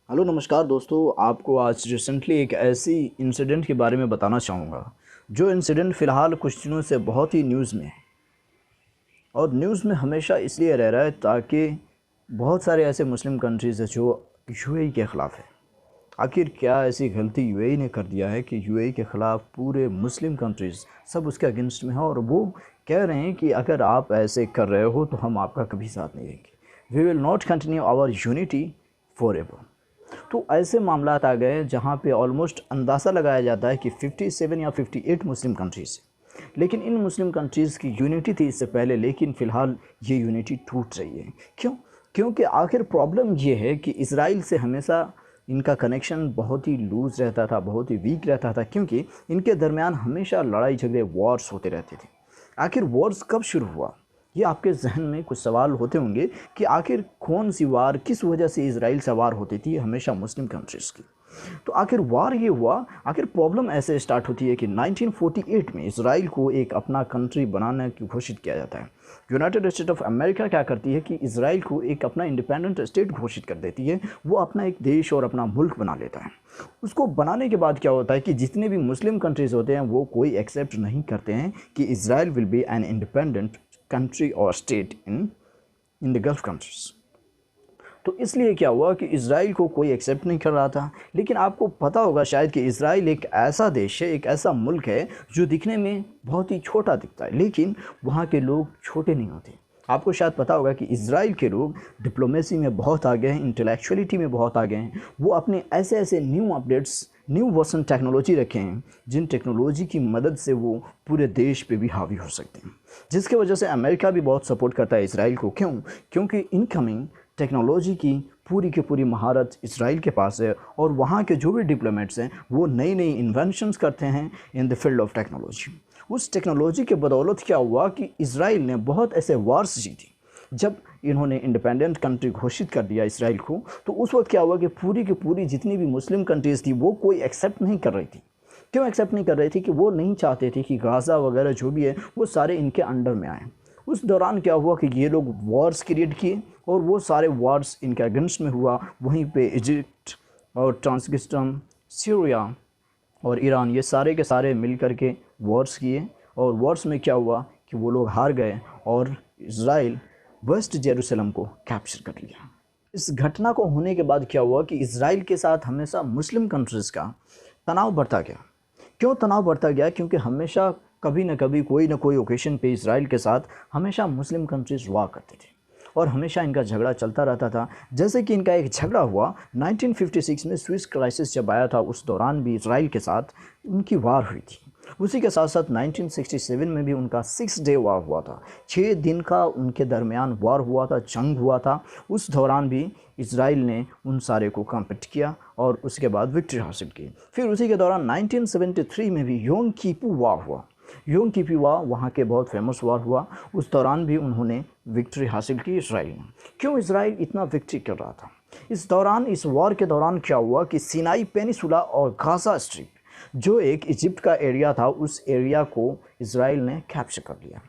Hello नमस्कार दोस्तों। आपको आज रिसेंटली एक ऐसी इंसिडेंट के बारे में बताना चाहूँगा जो इंसिडेंट फ़िलहाल कुछ दिनों से बहुत ही न्यूज़ में है और न्यूज़ में हमेशा इसलिए रह रहा है ताकि बहुत सारे ऐसे मुस्लिम कंट्रीज़ हैं जो यूएई के ख़िलाफ़ है। आखिर क्या ऐसी गलती यूएई ने कर दिया है कि यूएई के ख़िलाफ़ पूरे मुस्लिम कंट्रीज़ सब उसके अगेंस्ट में है और वो कह रहे हैं कि अगर आप ऐसे कर रहे हो तो हम आपका कभी साथ नहीं देंगे। We will not continue our unity forever. तो ऐसे मामलात आ गए जहाँ पे ऑलमोस्ट अंदाज़ा लगाया जाता है कि 57 या 58 मुस्लिम कंट्रीज़, लेकिन इन मुस्लिम कंट्रीज़ की यूनिटी थी इससे पहले, लेकिन फ़िलहाल ये यूनिटी टूट रही है। क्यों? क्योंकि आखिर प्रॉब्लम ये है कि इज़राइल से हमेशा इनका कनेक्शन बहुत ही लूज़ रहता था, बहुत ही वीक रहता था, क्योंकि इनके दरमियान हमेशा लड़ाई झगड़े वॉर्स होते रहते थे। आखिर वॉर्स कब शुरू हुआ? ये आपके जहन में कुछ सवाल होते होंगे कि आखिर कौन सी वार किस वजह से इज़राइल से वार होती थी हमेशा मुस्लिम कंट्रीज़ की। तो आखिर वार ये हुआ, आखिर प्रॉब्लम ऐसे स्टार्ट होती है कि 1948 में इज़राइल को एक अपना कंट्री बनाने की घोषित किया जाता है। यूनाइटेड स्टेट ऑफ अमेरिका क्या करती है कि इज़राइल को एक अपना इंडिपेंडेंट स्टेट घोषित कर देती है, वो अपना एक देश और अपना मुल्क बना लेता है। उसको बनाने के बाद क्या होता है कि जितने भी मुस्लिम कंट्रीज़ होते हैं वो कोई एक्सेप्ट नहीं करते हैं कि Israel will be an independent country और state in the Gulf countries. तो इसलिए क्या हुआ कि इज़राइल को कोई एक्सेप्ट नहीं कर रहा था। लेकिन आपको पता होगा शायद कि इज़राइल एक ऐसा देश है, एक ऐसा मुल्क है जो दिखने में बहुत ही छोटा दिखता है, लेकिन वहाँ के लोग छोटे नहीं होते। आपको शायद पता होगा कि इज़राइल के लोग डिप्लोमेसी में बहुत आगे हैं, इंटेलेक्चुअलिटी में बहुत आगे हैं। वो अपने ऐसे ऐसे new updates, new version technology रखे हैं जिन टेक्नोलॉजी की मदद से वो पूरे देश पे भी हावी हो सकते हैं, जिसकी वजह से अमेरिका भी बहुत सपोर्ट करता है इज़राइल को। क्यों? क्योंकि इनकमिंग टेक्नोलॉजी की पूरी महारत इज़राइल के पास है और वहाँ के जो भी डिप्लोमेट्स हैं वो नई नई इन्वेंशंस करते हैं in the field of technology. उस टेक्नोलॉजी के बदौलत क्या हुआ कि इज़राइल ने बहुत ऐसे वार्स जीती। जब इन्होंने इंडिपेंडेंट कंट्री घोषित कर दिया इज़राइल को, तो उस वक्त क्या हुआ कि पूरी की पूरी जितनी भी मुस्लिम कंट्रीज़ थी वो कोई एक्सेप्ट नहीं कर रही थी। क्यों एक्सेप्ट नहीं कर रही थी? कि वो नहीं चाहते थे कि गाज़ा वगैरह जो भी है वो सारे इनके अंडर में आए। उस दौरान क्या हुआ कि ये लोग वॉर्स क्रिएट किए और वो सारे वॉर्स इनके अगेंस्ट में हुआ। वहीं पे इजिप्ट और ट्रांसनिस्ट्रिया, सीरिया और ईरान, ये सारे के सारे मिल कर के वॉर्स किए और वॉर्स में क्या हुआ कि वो लोग हार गए और इज़राइल वेस्ट जेरूसलम को कैप्चर कर लिया। इस घटना को होने के बाद क्या हुआ कि इज़राइल के साथ हमेशा मुस्लिम कंट्रीज़ का तनाव बढ़ता गया। क्यों तनाव बढ़ता गया? क्योंकि हमेशा कभी न कभी कोई ना कोई ओकेशन पे इज़राइल के साथ हमेशा मुस्लिम कंट्रीज़ वार करते थे और हमेशा इनका झगड़ा चलता रहता था। जैसे कि इनका एक झगड़ा हुआ 1956 में, स्विस क्राइसिस जब आया था उस दौरान भी इज़राइल के साथ उनकी वार हुई थी। उसी के साथ साथ 1967 में भी उनका 6 डे वार हुआ था। 6 दिन का उनके दरमियान वार हुआ था, जंग हुआ था। उस दौरान भी इज़राइल ने उन सारे को कॉम्पीट किया और उसके बाद विक्ट्री हासिल की। फिर उसी के दौरान 1973 में भी योम किपू वार हुआ। योम किपू वार वहाँ के बहुत फेमस वार हुआ। उस दौरान भी उन्होंने विक्ट्री हासिल की इज़राइल ने। क्यों इज़राइल इतना विक्ट्री कर रहा था? इस दौरान, इस वार के दौरान क्या हुआ कि सिनाई पेनिसुला और गाज़ा स्ट्रिप, जो एक इजिप्ट का एरिया था, उस एरिया को इज़राइल ने कैप्चर कर लिया।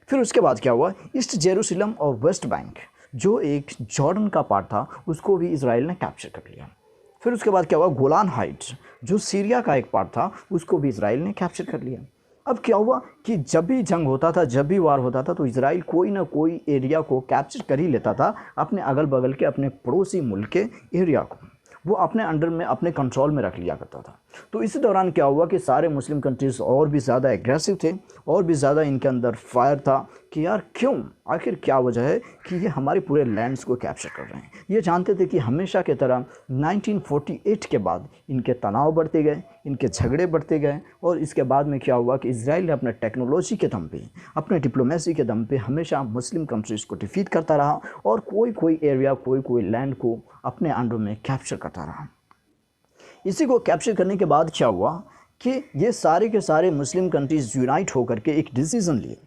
फिर उसके बाद क्या हुआ, ईस्ट जेरूसलम और वेस्ट बैंक, जो एक जॉर्डन का पार्ट था, उसको भी इज़राइल ने कैप्चर कर लिया। फिर उसके बाद क्या हुआ, गोलान हाइट्स, जो सीरिया का एक पार्ट था, उसको भी इज़राइल ने कैप्चर कर लिया। अब क्या हुआ कि जब भी जंग होता था, जब भी वार होता था, तो इज़राइल कोई ना कोई एरिया को कैप्चर कर ही लेता था, अपने अगल बगल के, अपने पड़ोसी मुल्क के एरिया को वो अपने अंडर में, अपने कंट्रोल में रख लिया करता था। तो इसी दौरान क्या हुआ कि सारे मुस्लिम कंट्रीज़ और भी ज़्यादा एग्रेसिव थे और भी ज़्यादा इनके अंदर फायर था कि यार क्यों, आखिर क्या वजह है कि ये हमारे पूरे लैंड्स को कैप्चर कर रहे हैं। ये जानते थे कि हमेशा की तरह 1948 के बाद इनके तनाव बढ़ते गए, इनके झगड़े बढ़ते गए और इसके बाद में क्या हुआ कि इज़राइल ने अपने टेक्नोलॉजी के दम पे, अपने डिप्लोमेसी के दम पे हमेशा मुस्लिम कंट्रीज़ को डिफीट करता रहा और कोई कोई एरिया, कोई कोई लैंड को अपने अंडर में कैप्चर करता रहा। इसी को कैप्चर करने के बाद क्या हुआ कि ये सारे के सारे मुस्लिम कंट्रीज़ यूनाइट होकर के एक डिसीज़न लिए।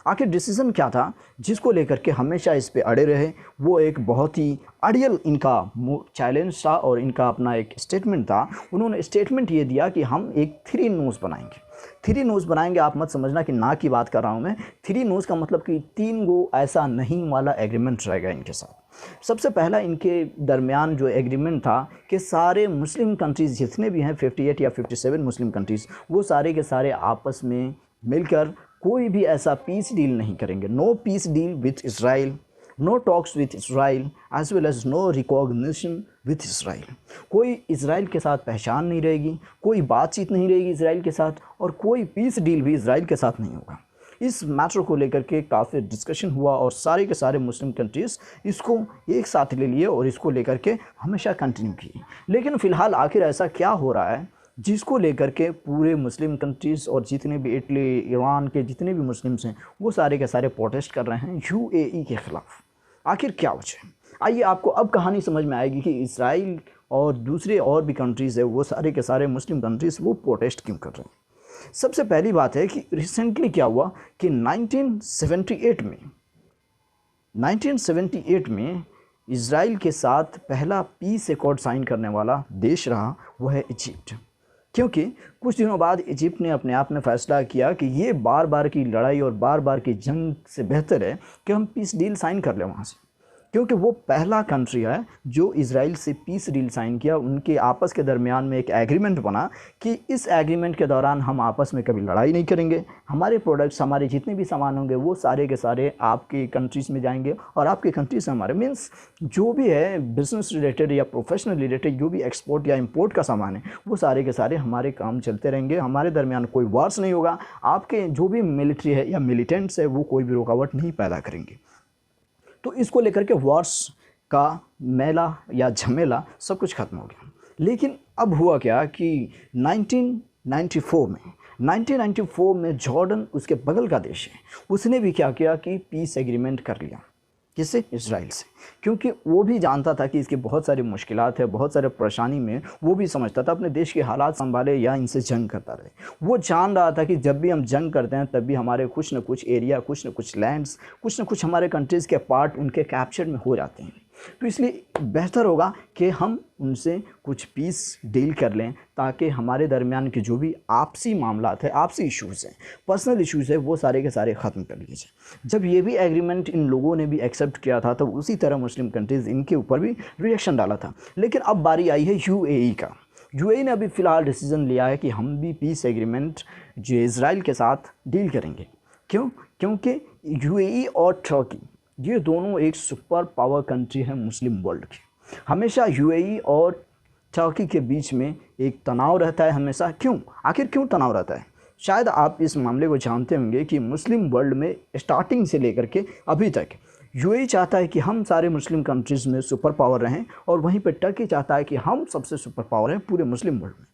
आखिर डिसीज़न क्या था जिसको लेकर के हमेशा इस पे अड़े रहे? वो एक बहुत ही अड़ियल इनका चैलेंज था और इनका अपना एक स्टेटमेंट था। उन्होंने स्टेटमेंट ये दिया कि हम एक 3 नोज़ बनाएंगे। 3 नोज़ बनाएंगे, आप मत समझना कि ना की बात कर रहा हूँ मैं। 3 नोज़ का मतलब कि 3 गो ऐसा नहीं वाला एग्रीमेंट रहेगा इनके साथ। सबसे पहला इनके दरमियान जो एग्रीमेंट था कि सारे मुस्लिम कंट्रीज़ जितने भी हैं 58 या 57 मुस्लिम कंट्रीज़, वो सारे के सारे आपस में मिलकर कोई भी ऐसा पीस डील नहीं करेंगे। No peace deal with Israel, no talks with Israel as well as no recognition with Israel. कोई इसराइल के साथ पहचान नहीं रहेगी, कोई बातचीत नहीं रहेगी इसराइल के साथ, और कोई पीस डील भी इसराइल के साथ नहीं होगा। इस मैटर को लेकर के काफ़ी डिस्कशन हुआ और सारे के सारे मुस्लिम कंट्रीज़ इसको एक साथ ले लिए और इसको लेकर के हमेशा कंटिन्यू किए। लेकिन फ़िलहाल आखिर ऐसा क्या हो रहा है जिसको लेकर के पूरे मुस्लिम कंट्रीज़ और जितने भी इटली, ईरान के जितने भी मुस्लिम्स हैं वो सारे के सारे प्रोटेस्ट कर रहे हैं यूएई के ख़िलाफ़? आखिर क्या वजह है? आइए आपको अब कहानी समझ में आएगी कि इसराइल और दूसरे और भी कंट्रीज़ है वो सारे के सारे मुस्लिम कंट्रीज़ वो प्रोटेस्ट क्यों कर रहे हैं। सबसे पहली बात है कि रिसेंटली क्या हुआ कि 1978 में इज़राइल के साथ पहला पीस एकॉर्ड साइन करने वाला देश रहा वो है इजिप्ट। क्योंकि कुछ दिनों बाद इजिप्ट ने अपने आप में फ़ैसला किया कि ये बार बार की लड़ाई और बार बार की जंग से बेहतर है कि हम पीस डील साइन कर लें वहाँ से, क्योंकि वो पहला कंट्री है जो इज़राइल से पीस डील साइन किया। उनके आपस के दरमियान में एक एग्रीमेंट बना कि इस एग्रीमेंट के दौरान हम आपस में कभी लड़ाई नहीं करेंगे, हमारे प्रोडक्ट्स, हमारे जितने भी सामान होंगे वो सारे के सारे आपकी कंट्रीज़ में जाएंगे और आपकी कंट्री से हमारे मीन्स जो भी है बिज़नेस रिलेटेड या प्रोफेशनल रिलेटेड जो भी एक्सपोर्ट या इम्पोर्ट का सामान है वो सारे के सारे हमारे काम चलते रहेंगे, हमारे दरमियान कोई वार्स नहीं होगा, आपके जो भी मिलिट्री है या मिलिटेंट्स है वो कोई भी रुकावट नहीं पैदा करेंगे। तो इसको लेकर के वॉर्स का मेला या झमेला सब कुछ खत्म हो गया। लेकिन अब हुआ क्या कि 1994 में जॉर्डन उसके बगल का देश है, उसने भी क्या किया कि पीस एग्रीमेंट कर लिया। किससे? इसराइल से। क्योंकि वो भी जानता था कि इसकी बहुत सारी मुश्किलात है, बहुत सारे परेशानी में वो भी समझता था अपने देश के हालात संभाले या इनसे जंग करता रहे। वो जान रहा था कि जब भी हम जंग करते हैं तब भी हमारे कुछ न कुछ एरिया, कुछ न कुछ लैंड्स, कुछ न कुछ हमारे कंट्रीज़ के पार्ट उनके कैप्चर में हो जाते हैं। तो इसलिए बेहतर होगा कि हम उनसे कुछ पीस डील कर लें ताकि हमारे दरमियान के जो भी आपसी मामलात है, आपसी इश्यूज़ हैं, पर्सनल इश्यूज़ है वो सारे के सारे ख़त्म कर लिए जाए। जब ये भी एग्रीमेंट इन लोगों ने भी एक्सेप्ट किया था तो उसी तरह मुस्लिम कंट्रीज़ इनके ऊपर भी रिएक्शन डाला था। लेकिन अब बारी आई है यूएई का। यूएई ने अभी फ़िलहाल डिसीज़न लिया है कि हम भी पीस एग्रीमेंट जो इज़राइल के साथ डील करेंगे। क्यों? क्योंकि यूएई और टर्की ये दोनों एक सुपर पावर कंट्री है मुस्लिम वर्ल्ड की। हमेशा यूएई और टर्की के बीच में एक तनाव रहता है हमेशा। क्यों? आखिर क्यों तनाव रहता है? शायद आप इस मामले को जानते होंगे कि मुस्लिम वर्ल्ड में स्टार्टिंग से लेकर के अभी तक यूएई चाहता है कि हम सारे मुस्लिम कंट्रीज़ में सुपर पावर रहें और वहीं पर टर्की चाहता है कि हम सबसे सुपर पावर हैं पूरे मुस्लिम वर्ल्ड में।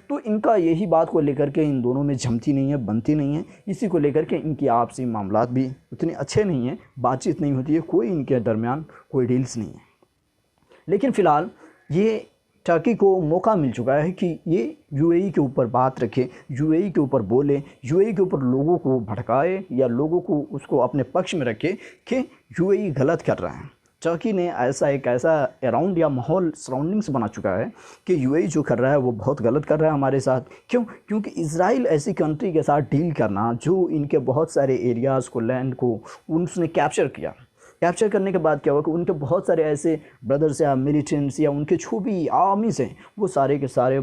तो इनका यही बात को लेकर के इन दोनों में जमती नहीं है, बनती नहीं है। इसी को लेकर के इनकी आपसी मामलात भी उतने अच्छे नहीं हैं, बातचीत नहीं होती है, कोई इनके दरमियान कोई डील्स नहीं है। लेकिन फ़िलहाल ये टर्की को मौका मिल चुका है कि ये यूएई के ऊपर बात रखे, यूएई के ऊपर बोले, यूएई के ऊपर लोगों को भड़काए या लोगों को उसको अपने पक्ष में रखे कि यूएई गलत कर रहा है। टर्की ने एक ऐसा अराउंड या माहौल सराउंडिंग्स बना चुका है कि यूएई जो कर रहा है वो बहुत गलत कर रहा है हमारे साथ। क्यों? क्योंकि इज़राइल ऐसी कंट्री के साथ डील करना जो इनके बहुत सारे एरियाज़ को, लैंड को उसने कैप्चर किया। कैप्चर करने के बाद क्या हुआ कि उनके बहुत सारे ऐसे ब्रदर्स या मिलिटेंट्स या उनके जो भी आर्मीज़ हैं वो सारे के सारे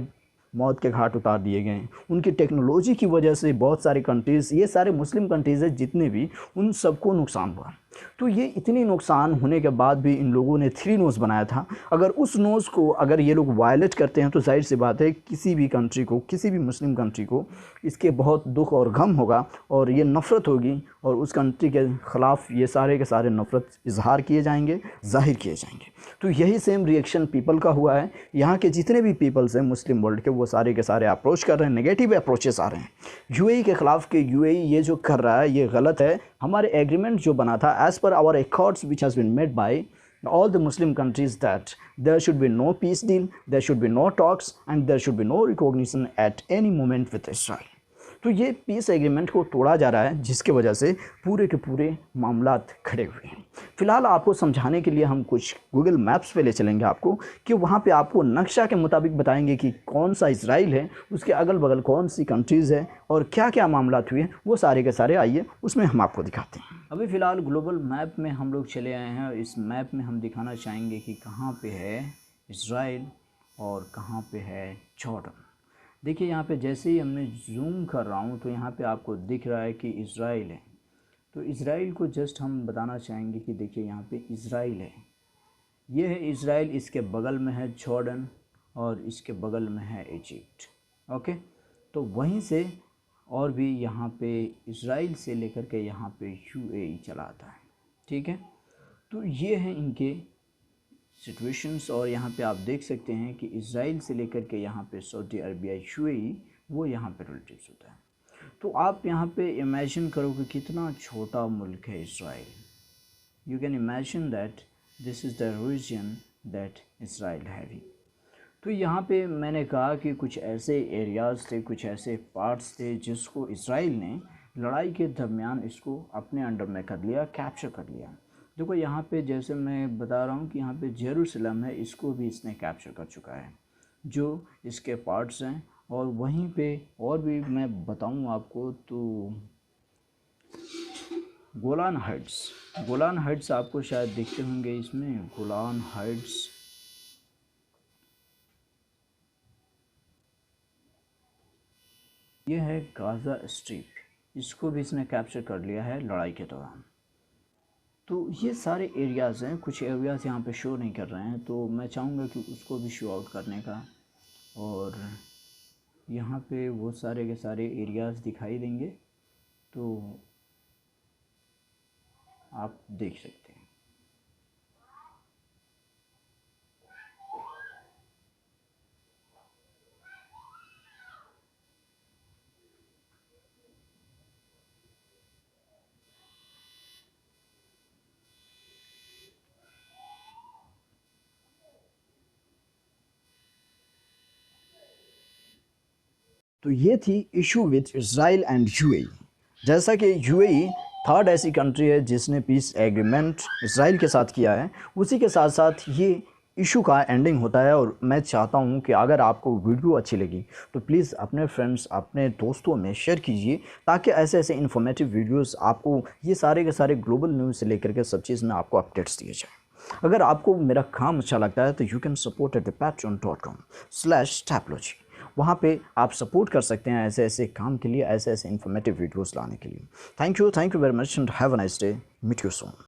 मौत के घाट उतार दिए गए। उनकी टेक्नोलॉजी की वजह से बहुत सारी कंट्रीज़, ये सारे मुस्लिम कंट्रीज़ हैं जितने भी, उन सबको नुकसान हुआ। तो ये इतनी नुकसान होने के बाद भी इन लोगों ने 3 नोज़ बनाया था। अगर उस नोज़ को अगर ये लोग वायलेट करते हैं तो जाहिर सी बात है किसी भी कंट्री को, किसी भी मुस्लिम कंट्री को इसके बहुत दुख और गम होगा और ये नफ़रत होगी और उस कंट्री के ख़िलाफ़ ये सारे के सारे नफ़रत इजहार किए जाएंगे, ज़ाहिर किए जाएंगे। तो यही सेम रिएक्शन पीपल का हुआ है। यहाँ के जितने भी पीपल्स हैं मुस्लिम वर्ल्ड के वो सारे के सारे अप्रोच कर रहे हैं, नेगेटिव अप्रोचेस आ रहे हैं यूएई के ख़िलाफ़ कि यूएई ये जो कर रहा है ये गलत है। हमारे एग्रीमेंट जो बना था as per hour accords which has been made by all the Muslim countries that there should be no peace deal, there should be no talks and there should be no recognition at any moment with Israel. तो ये piece agreement को तोड़ा जा रहा है जिसकी वजह से पूरे के पूरे मामलात खड़े हुए हैं। फ़िलहाल आपको समझाने के लिए हम कुछ गूगल मैप्स पे ले चलेंगे आपको कि वहाँ पे आपको नक्शा के मुताबिक बताएंगे कि कौन सा इज़राइल है, उसके अगल बगल कौन सी कंट्रीज़ है और क्या क्या मामलात हुए हैं वो सारे के सारे आइए उसमें हम आपको दिखाते हैं। अभी फ़िलहाल ग्लोबल मैप में हम लोग चले आए हैं और इस मैप में हम दिखाना चाहेंगे कि कहाँ पे है इज़राइल और कहाँ पे है जॉर्डन। देखिए यहाँ पे जैसे ही हमने जूम कर रहा हूँ तो यहाँ पे आपको दिख रहा है कि इज़राइल है। तो इज़राइल को जस्ट हम बताना चाहेंगे कि देखिए यहाँ पे इज़राइल है, ये है इज़राइल, इसके बगल में है जॉर्डन और इसके बगल में है इजिप्ट। ओके, तो वहीं से और भी यहाँ पे इज़राइल से लेकर के यहाँ पे यूएई चला आता है। ठीक है, तो ये हैं इनके सिचुएशंस और यहाँ पे आप देख सकते हैं कि इज़राइल से लेकर के यहाँ पे सऊदी अरबिया यूएई वो यहाँ पे रिलेटिव्स होता है। तो आप यहाँ पे इमेजिन करो कि कितना छोटा मुल्क है Israel. You can imagine that this is the reason that Israel having. तो यहाँ पे मैंने कहा कि कुछ ऐसे एरियाज़ थे, कुछ ऐसे पार्ट्स थे जिसको इज़राइल ने लड़ाई के दरमियान इसको अपने अंडर में कर लिया, कैप्चर कर लिया। देखो यहाँ पे जैसे मैं बता रहा हूँ कि यहाँ पे जेरूसलम है, इसको भी इसने कैप्चर कर चुका है, जो इसके पार्ट्स हैं। और वहीं पे और भी मैं बताऊँ आपको तो गोलान हाइट्स आपको शायद दिखते होंगे इसमें, गोलान हाइट्स। ये है गाज़ा स्ट्रिप, इसको भी इसने कैप्चर कर लिया है लड़ाई के दौरान। तो ये सारे एरियाज़ हैं, कुछ एरियाज़ यहाँ पे शो नहीं कर रहे हैं, तो मैं चाहूँगा कि उसको भी शो आउट करने का। और यहाँ पे वो सारे के सारे एरियाज़ दिखाई देंगे, तो आप देख सकते हैं। तो ये थी issue with Israel and UAE. जैसा कि यूएई थर्ड ऐसी कंट्री है जिसने पीस एग्रीमेंट इज़राइल के साथ किया है, उसी के साथ साथ ये इशू का एंडिंग होता है। और मैं चाहता हूँ कि अगर आपको वीडियो अच्छी लगी तो प्लीज़ अपने फ्रेंड्स, अपने दोस्तों में शेयर कीजिए, ताकि ऐसे ऐसे इन्फॉर्मेटिव वीडियोस आपको ये सारे के सारे ग्लोबल न्यूज़ से लेकर के सब चीज़ में आपको अपडेट्स दिए जाए। अगर आपको मेरा काम अच्छा लगता है तो you can support at patreon.com/taplogy। वहाँ पे आप सपोर्ट कर सकते हैं ऐसे ऐसे काम के लिए, ऐसे ऐसे इन्फॉर्मेटिव वीडियोस लाने के लिए। Thank you very much and have a nice day. Meet you soon.